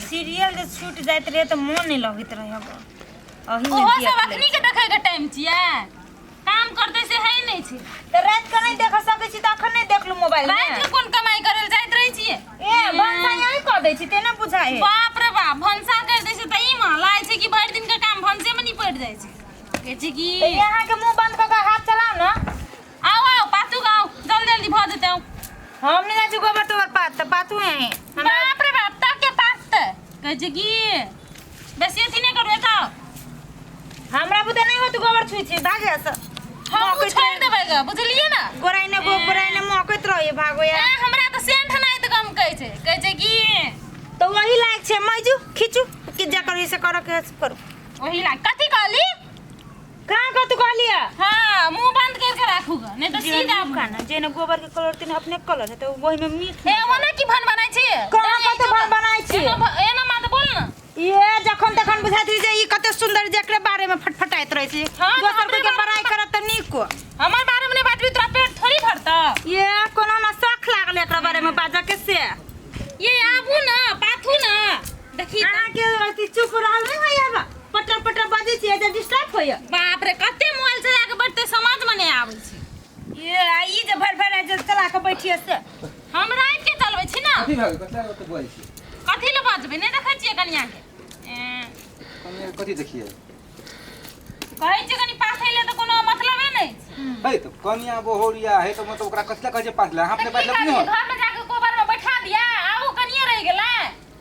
Serial जे छूट जाइत रहे तो मन नहीं लगत रहे अब अही में ओहो सब अखनी के देखे के टाइम छिए काम करते से है नहीं छी तो रात के नहीं देख सकै छी त अखन नहीं देखलु मोबाइल में रात के कोन कमाई करल जाइत रही छिए ए भंसा यही क दै छी तेने बुझाए बाप रे बाप भंसा कर दै छै त ई मा लागे छै कि भर दिन के काम भंसे में नहीं पड़ जाय छै के छी कि यहां के मुंह बंद क के हाथ चलाओ ना आओ आओ पातू गाओ जल्दी जल्दी भ देते हम नहीं जाछु गोबर तोर पात त पातू है बाप रे बाप ता के पात के छी कि बेसी अथी नहीं करबे का हमरा बुते नहीं हो तू गोबर छुई छी भागे से हम छोड़ देबै ग बुझलिए ना गोराई ने मौकत रहे भागो यार हमरा त सेंठ नहीं त कम कहै छै कि तो वही लायक छे मैजू खींचू कि जा कर ऐसे कर के करू वही लायक कथी कहली कहां का तू कहलिया हां मुंह बंद करके राखूगा नहीं तो सीधा खाना जेने गोबर के कलर तीन अपने कलर है तो वही में मीठ ए ओना की भन बनाई छी कहां का तो भन बनाई छी एना मात बोल ना ये जखन तखन बुझाइत रही जे ई कते सुंदर जेकरे बारे में फटफटाइत रहे छी दोसर कोई के बड़ाई करत त नीक को हमर बारे में बात भी तोरा पेट थोड़ी भरता ये कोनो ना शौक लागल एकरा बारे में बाजा के से ये आबू ना पाथू ना देखी अहाँ के अति चुप रहल नहीं होया बा पटर पटर बाजे छी जे डिस्टर्ब होया बाप रे कते मोबाइल चला के बैठते समझ में नहीं आबै छी ये ई जे भर भर जे चला के बैठिए से हम रात के चलबै छी ना कथी भाग कतला तो बोल छी कथी ल बाजबे नहीं देखै छियै कनिया के कनिया कथी देखिए कहै छी कनी पाथैले त कोनो मतलबे नहीं है तो कनिया बोहरिया है तो मतलब ओकरा कतला कहे पाथला हमने पाथला नहीं हो घर में जाके गोबर में बैठा दिया आबू कनिया रह गेलै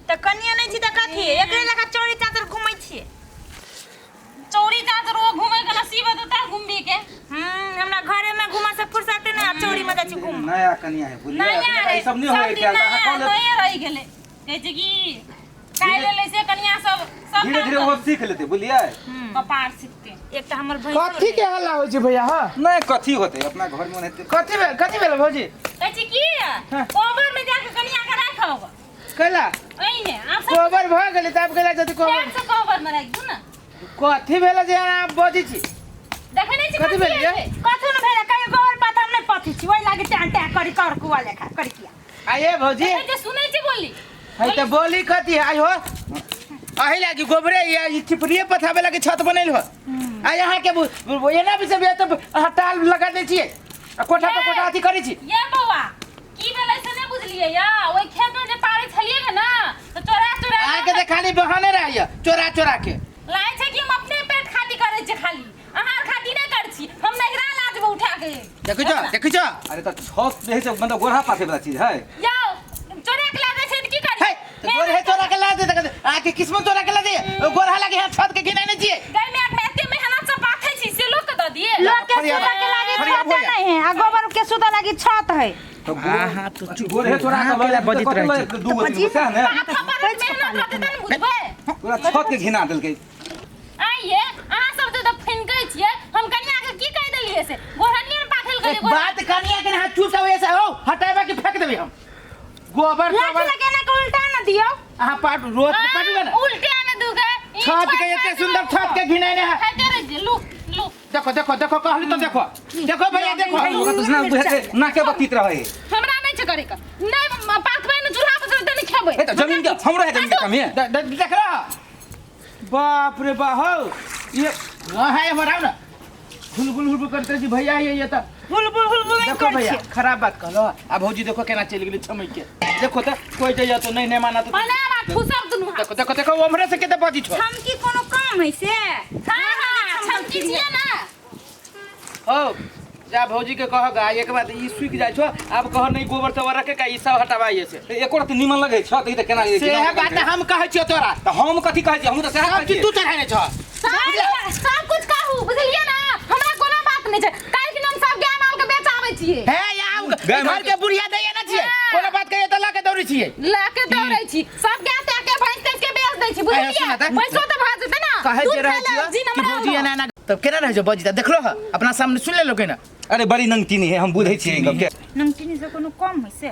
त कनिया नहीं छी त कथी एकरे लगा चोरी चादर घुमै छी चौरी चादर वो घूमे के नसीब है तो ता घूमबी के हमरा घरे में घुमा से फुर्सत नहीं आ चोरी में जाची घुम नया कनिया है बोलिए नया ये सब नहीं होए क्या कहां कॉल नया रह गेले कहै छै कि काहे ले से कनिया सब धीरे धीरे वो सीख लेते बोलिए कपार सीखते एक त हमर भाई कथी के हल्ला होय छै भैया हां नहीं कथी होते अपना घर में रहते कथी भेल भौजी कहै छै कि गोबर में जाके कनिया के राखब कैला एने आप सब कोबर भ गेलै तब गेला जति कोबर पेट से गोबर में राख दू ना कथी भेल जे आप बजै छी देखे नहीं छी कथी भेल ये कथु न भेला कई गोबर पात हम नहीं पथी छी ओइ लागे टां टां करी कर कुआ लेखा करी किया आये भौजी कहै छै सुनै छी बोली है त बोली कथी आइ हो आही लागी गोबरे या ई चिपरिए पथाबे लागी छत बनैल हो आ यहाँ के एना भी सब तो हटाल लगा दै छियै आ कोठा पे कोठा अथी करै छी ये बौआ की भेलै से नहीं बुझलिए या ओइ खेत में जे पारै छलिए ना तो चोरा आके त खाली बहाने रहैया चोरा चोरा के लागे छै कि हम अपने पेट खाली करै छै खाली अहाँ खाली नहीं कर छी हम नहिरा लाजबे उठा के देखै छ अरे तो छत रहे से मतलब गोरा पाथे वाला चीज है यो चोरा के लागे छै त की करी है तो गोर है चोरा के ला दे आके किस्मत चोरा के ला दे गोरहा लागे हाथ छत के गिना नहीं छियै गई में एते मेहनत से पाथे छी से लोग के द दिए लोग के सुदा के लागे छत नहीं है आ गोबर के सुदा लागे छत है तो गोर है चोरा के वाला बजित रहे छै दू गो से है ना मेहनत करते त बुझबे पूरा छत के घिना देलकै आइए अहाँ सब तो फिनकै छियै हम कन्या के की कह देलिए से गोरहनिया पाथल एक करे बात कनिया के हाथ चूस आवे से हो हटाबा के फेंक देबे हम गोबर लाठी गोबर लगे ना के उल्टा ना दियो आहा पाट रोज पाटुगा ना उल्टे आने दूगे छत के एते सुंदर छत के घिनाइ ने है तेरे लू लू देखो कहली तो देखो भैया देखो ओका तो ना बुझे ना के बतीत रहे हमरा नहीं छ करे का नहीं पाथबे न चूल्हा पर से नहीं खेबै ए तो जमीन के हमरो है जमीन के कमी है देख रहा बाप रे बा हो ये है हमारा ना हुलबुल करते जी भैया ये तो हुलबुल नहीं देखो कर भैया छी खराब बात कहलो आ भौजी देखो केना चल गेली छमई के देखो तो कोई जाय तो नहीं माना तो मने बात फुसब दुनु देखो हमरे से केते बजी छो हम की कोनो काम है से हां हम की छिए ना हो जा भौजी के कह गा एक बात ई सुख जाय छो अब कह नहीं गोबर तोरा के का ई सब हटावाइए से एको तो निमन लगे छ त ई त केना से है बात हम कहै छियो तोरा त हम कथि कहै छी हम त सह कहै छी तू चढ़ाने छ सब कुछ कहू बुझलिए ना हमरा कोनो बात नहीं छै काल कि हम सब गाय माल के बेचाबै छिए है या घर के बुढ़िया दैया ना छिए कोनो बात कहिए त लाके दौड़ी छिए लाके दौड़ै छी सब गाय ताके भैंस के बेच दै छी बुझलिए पैसो त भा जेतै ना कहे जे रह छियो कि भौजी एना ना तब केना रह जो बजी देखलो ह अपना सामने सुन ले लो केना अरे बड़ी नंगटीनी है हम बुझै छियै गप के नमकीनी से कोनो कम है से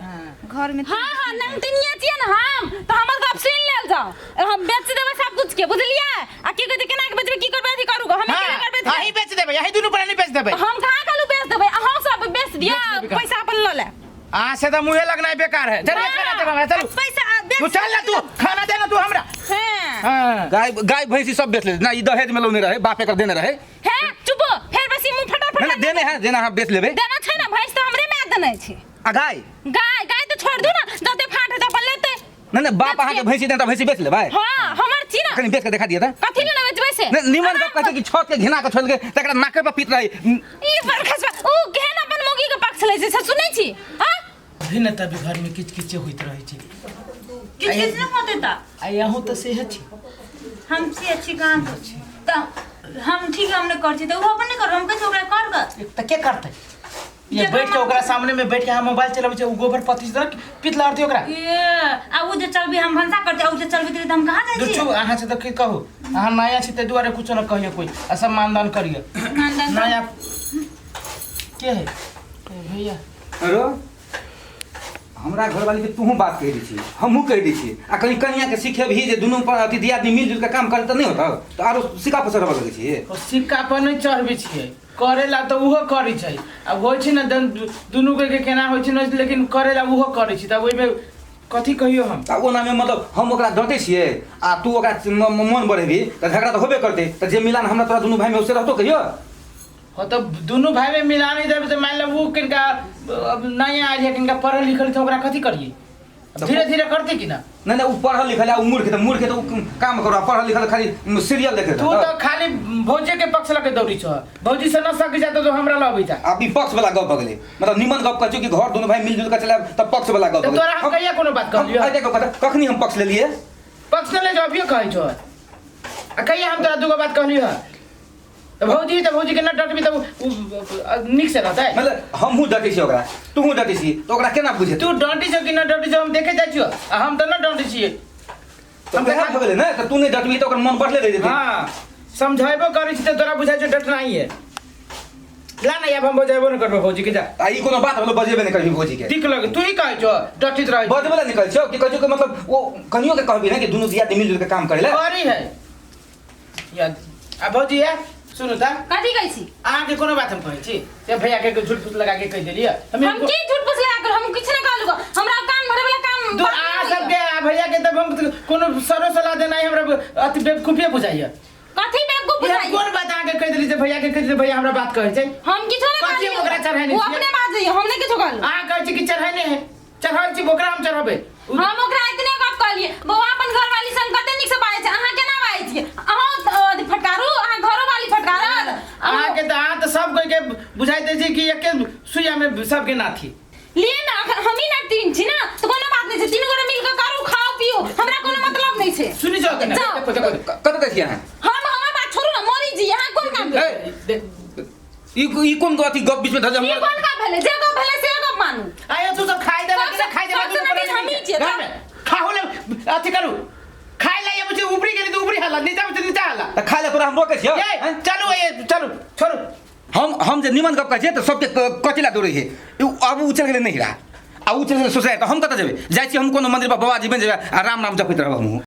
घर में हां नंगटिनिया छिए ना हम त हमर गप सुन लेल जाओ हम बेच देबै सब कुछ के बुझलिए आ की कहते केना के बेचबै की करबै अथी करू हम केना करबै हां ही बेच देबै यही दुनु पर नहीं बेच देबै हम कहां कालू बेच देबै अहाँ सब बेच दिया पैसा अपन ल ले आ से तो मुहे लगना बेकार है। चल खाना दे हमरा, चल पैसा तू चल ना, तू खाना देना तू हमरा। हां हां गाय गाय भैंसी सब बेच ले ना, ई दहेज में लोने रहे, बापे कर देने रहे है चुप फेर बेसी मुंह फटाफट ना देने है, देना हम बेच लेबे देना छै ना, भैंस तो हमरे में देने छै। आ गाय गाय गाय तो छोड़ दू ना, जते फाट है तो अपन लेते। ना बाप अहाँ के भैंसी देता, भैंसी बेच लेबे। हां हमर छी ना, कनी बेच के दिखा दिए त कथि ले बेचबै से। निमन बाप कहते कि छत के घिना के छोड़ के तकरा नाके पे पीट रही। ई बरखस ओ केहन अपन मोगी के पक्ष ले छै सुनै छी। हां भिन्न तभी घर में किच होइत रहे छै। किछ न होते ता आ यहूं तो सेहत छी, हम से अच्छी काम कर छी त हम ठीक हमने कर छी त वो अपन नहीं कर, हम कैसे ओकरा कर ग त के करते ये बैठ के ओकरा सामने में बैठ के हम मोबाइल चलाबै छै, उ गोबर पत्ती से पितला आरती ओकरा। ये आ वो जे चलबी हम भंसा करते, आ वो जे चलबी त हम कहां जाई छी। दुछु अहाँ से त की कहू, अहाँ नया छी ते दुआरे कुछ न कहियो, कोई असम मानदान करियो। मानदान कर। नया के है भैया अरे हमरा घरवाली के तूहू बात कह दी छी, हमहू कह दी छी, आ कहीं कनिया के सीखे भी जे दुनू पर अति दियादनी मिलजुल के काम करे त नहीं होता, तो आरो सिक्का पर चढ़ब लगे छी। ओ सिक्का पर नहीं चढ़बे छियै, करेला तो उहो करै छै। अब होय छै न दुनू के केना होय छै न, लेकिन करेला उहो करै छै। तब ओइ में कथि कहियो हम आ ओना में मतलब हम ओकरा डांटे छियै आ तू ओकरा मन बढ़ेबी त झगड़ा त होबे करते, त जे मिलान हमरा तोरा दुनू भाई में उसे रहतो कहियो। हो तो दुनू भाई में मिला नहीं देबे, तो मान लो वो किनका अब नया आ है, किनका पढ़ल लिखल तो ओकरा कथि करिए, धीरे धीरे करते कि ना। नहीं नहीं, उ पढ़ल लिखल है, उ मूर्ख तो काम करो, पढ़ल लिखल खाली सीरियल देखे तू तो खाली भौजी के पक्ष लगे दौड़ी छ, भौजी से न सक जातो तो हमरा लबई था। अब पक्ष वाला गप बगले मतलब निमन गप कहू कि घर दोनों भाई मिलजुल के चला, तब पक्ष वाला गप तो तोरा हम कहिया कोनो बात कहलियो, कखनी हम पक्ष ले लिए, पक्ष ले जो अभियो कहै छ। आ कहिया हम तोरा दुगो बात कहलियो, तो भौजी के न डटबी तो निक से रहतै। मतलब हमहू डटे छी ओकरा, तूहू डटे छी, तो ओकरा केना बुझे तू डंटी छ कि न डंटी छ हम देखे जाइ छियो, आ हम त न डंटी छियै। हम देखा हो गेलै ना, त तू नहीं डटबी त ओकर मन बढ़ले रह जेतै। हां समझाइबो करै छी त तोरा बुझाइ छ डटना ही है। ला ना अब हम बजाइबो न करबो भौजी के, जा आ ई कोनो बात हम बजेबे नहीं करबी भौजी के, ठीक लगे तू ही कहै छ डटित रहै छ। बजेबे निकल छौ कि कहै छौ कि मतलब वो कनियो के कहबी ना कि दुनू दियादनी मिलजुल के काम करेला। करी है या आ भौजी है सुनु त कथि कहै छी। अहाँ के कोनो बात हम कहै छी, ते भैया के झूठ फूस लगा के कह देलिए। हम की झूठ फूस लगा कर, हम किछ न कहलु, हमरा कान भरे वाला काम दू आ सब के भैया के तब हम कोनो सरो सलाह देना है, हमरा अति बेवकूफिए बुझाइए। कथि बेवकूफ ये बुझाई, कोन बात अहाँ के कह देली, जे भैया के कह देली भैया हमरा बात कहै छै। हम किछ न कथी कहलियो, ओकरा चढ़ाइने वो छियै? अपने बात जइयो, हमने किछ कहलु। अहाँ कहै छी कि चढ़ाइने है, चढ़ाइ छी ओकरा हम चढ़ाबे। हम ओकरा इतने गप कहलिए, बौआ अपन घरवाली संग कते निक से बाजै छै, अहाँ केना बाजै छियै। अहाँ फटकारू, अहाँ घरो वाली फटकारत। अहाँ के त अहाँ त सब कोई के बुझाइ दै छी कि एके सुइया में सब के नाथी। लिए ना हम ही ना तीन छी ना, तो कोनो बात नहीं छै, तीन गोरे मिल के करू खाओ पियो, हमरा कोनो मतलब नहीं छै। सुनि जाओ के ना जाओ। देखो देखो कत देखिए हैं हम हमर बात छोड़ू ना, मोरी जी यहाँ कोन काम भेलै, ई कोन गति गप बीच में धज ई कोन काम भेलै, जे गप भेलै से गप मानू। आयो तू सब खाइ दे, सबसे- खाइ दे सबसे नबीन हमही छियै, घर में खाहो ले अथि करू, खाइ ले ये मुझे ऊपरी गेली तो ऊपरी हाला, नीचा में नीचा हाला। त खाए ले तोरा हम रोके छियो। ये चलो ये चलो छोड़ो। हम जे निमन गप कहै छियै त सबके कचिला दौड़ै छै, अब उछल गेलै नहीं रहा, आ उछल गेलै सोसाइ त हम कत जेबै, जाइ छी हम कोनो मंदिर पर बाबाजी बन जेबै आ राम नाम जपैत रहब हम।